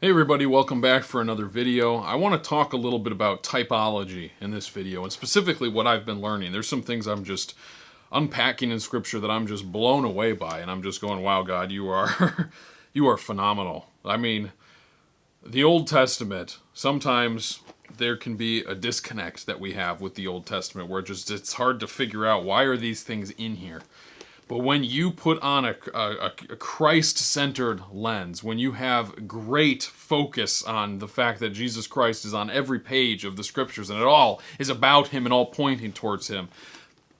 Hey everybody, welcome back for another video. I want to talk a little bit about typology in this video, and specifically what I've been learning. There's some things I'm just unpacking in Scripture that I'm just blown away by, and I'm just going, wow, God, you are, you are phenomenal. I mean, the Old Testament, sometimes there can be a disconnect that we have with the Old Testament where it's hard to figure out why are these things in here. But when you put on a Christ-centered lens, when you have great focus on the fact that Jesus Christ is on every page of the Scriptures and it all is about Him and all pointing towards Him,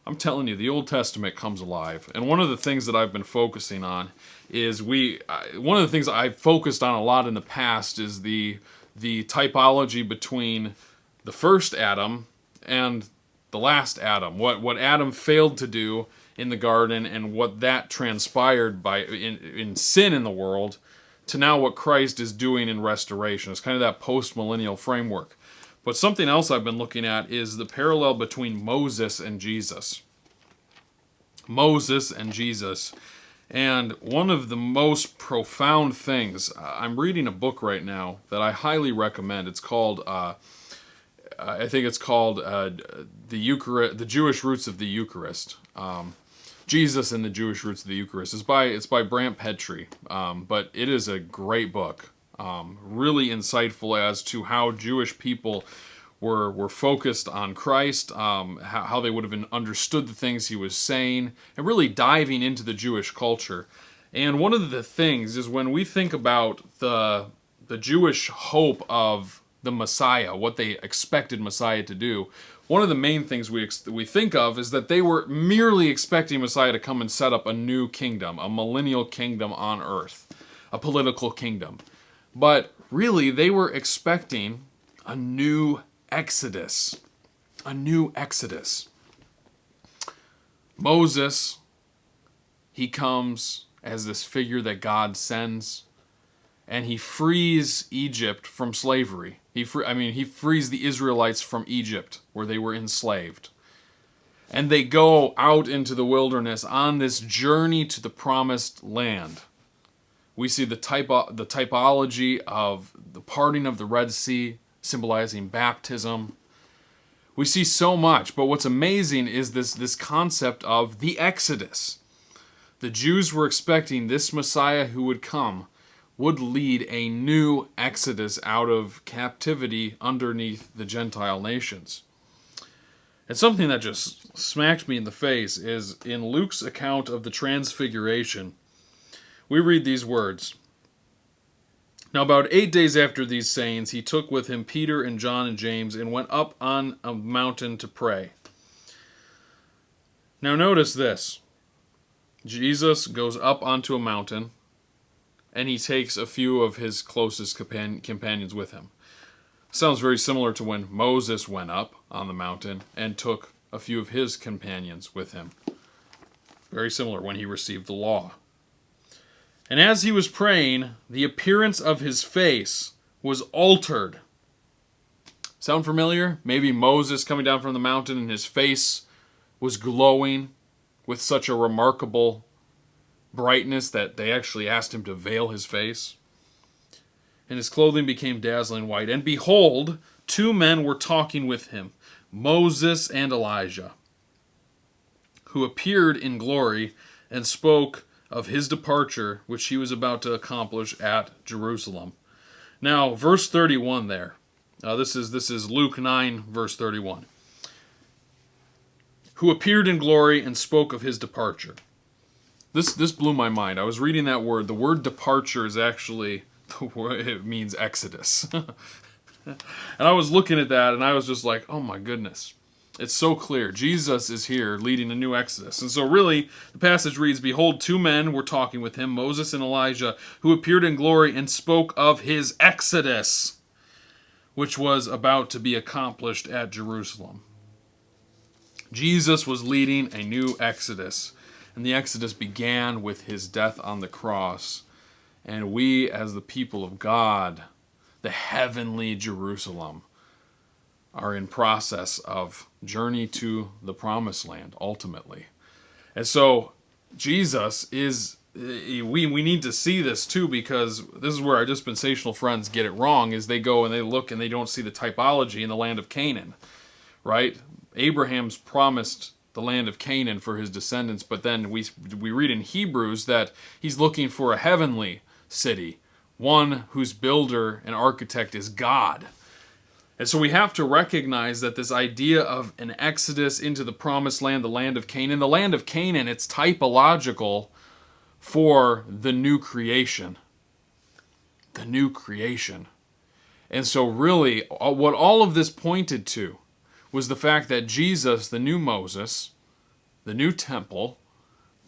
I'm telling you, the Old Testament comes alive. And one of the things that I've been focusing on is one of the things I've focused on a lot in the past is the typology between the first Adam and the last Adam. What Adam failed to do in the garden and what that transpired in sin in the world to now what Christ is doing in restoration. It's kind of that post-millennial framework. But something else I've been looking at is the parallel between Moses and Jesus. Moses and Jesus. And one of the most profound things, I'm reading a book right now that I highly recommend. It's called, I think it's called The Jewish Roots of the Eucharist. Jesus and the Jewish Roots of the Eucharist. It's by Brant Petrie, but it is a great book. Really insightful as to how Jewish people were focused on Christ, how they would have understood the things he was saying, and really diving into the Jewish culture. And one of the things is when we think about the Jewish hope of the Messiah, what they expected Messiah to do, one of the main things we think of is that they were merely expecting Messiah to come and set up a new kingdom, a millennial kingdom on earth, a political kingdom. But really, they were expecting a new Exodus. A new Exodus. Moses, he comes as this figure that God sends, and he frees Egypt from slavery. He frees the Israelites from Egypt, where they were enslaved. And they go out into the wilderness on this journey to the promised land. We see the typology of the parting of the Red Sea, symbolizing baptism. We see so much, but what's amazing is this concept of the Exodus. The Jews were expecting this Messiah who would come would lead a new exodus out of captivity underneath the Gentile nations. And something that just smacked me in the face is in Luke's account of the Transfiguration, we read these words. Now about 8 days after these sayings, he took with him Peter and John and James and went up on a mountain to pray. Now notice this. Jesus goes up onto a mountain, and he takes a few of his closest companions with him. Sounds very similar to when Moses went up on the mountain and took a few of his companions with him. Very similar when he received the law. And as he was praying, the appearance of his face was altered. Sound familiar? Maybe Moses coming down from the mountain and his face was glowing with such a remarkable brightness that they actually asked him to veil his face. And his clothing became dazzling white. And behold, 2 men were talking with him, Moses and Elijah, who appeared in glory and spoke of his departure, which he was about to accomplish at Jerusalem. Now, verse 31 there. This is Luke 9, verse 31. Who appeared in glory and spoke of his departure. This blew my mind. I was reading that word. The word departure is actually the word, it means exodus. And I was looking at that and I was just like, oh my goodness. It's so clear. Jesus is here leading a new exodus. And so really, the passage reads, behold, 2 men were talking with him, Moses and Elijah, who appeared in glory and spoke of his exodus, which was about to be accomplished at Jerusalem. Jesus was leading a new exodus. And the Exodus began with his death on the cross. And we, as the people of God, the heavenly Jerusalem, are in process of journey to the promised land, ultimately. And so, Jesus is we need to see this too, because this is where our dispensational friends get it wrong, is they go and they look and they don't see the typology in the land of Canaan, right? Abraham's promised the land of Canaan for his descendants, but then we read in Hebrews that he's looking for a heavenly city, one whose builder and architect is God. And so we have to recognize that this idea of an exodus into the promised land, the land of Canaan, it's typological for the new creation. The new creation. And so really, what all of this pointed to was the fact that Jesus, the new Moses, the new temple,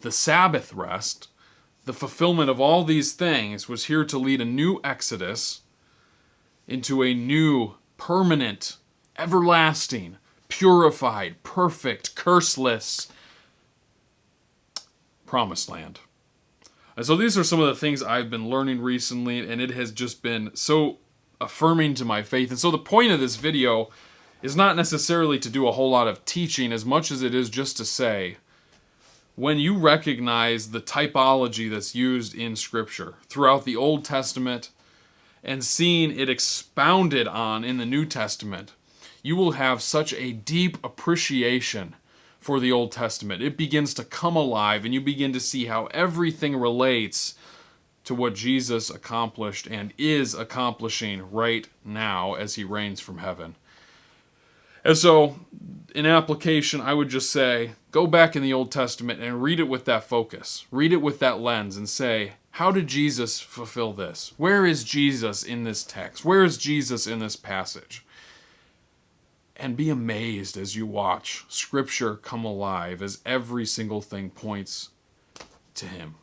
the Sabbath rest, the fulfillment of all these things was here to lead a new exodus into a new, permanent, everlasting, purified, perfect, curseless promised land. And so these are some of the things I've been learning recently, and it has just been so affirming to my faith. And so the point of this video is not necessarily to do a whole lot of teaching as much as it is just to say, when you recognize the typology that's used in Scripture throughout the Old Testament and seeing it expounded on in the New Testament, you will have such a deep appreciation for the Old Testament. It begins to come alive, and you begin to see how everything relates to what Jesus accomplished and is accomplishing right now as he reigns from heaven. And so, in application, I would just say, go back in the Old Testament and read it with that focus. Read it with that lens and say, how did Jesus fulfill this? Where is Jesus in this text? Where is Jesus in this passage? And be amazed as you watch Scripture come alive as every single thing points to him.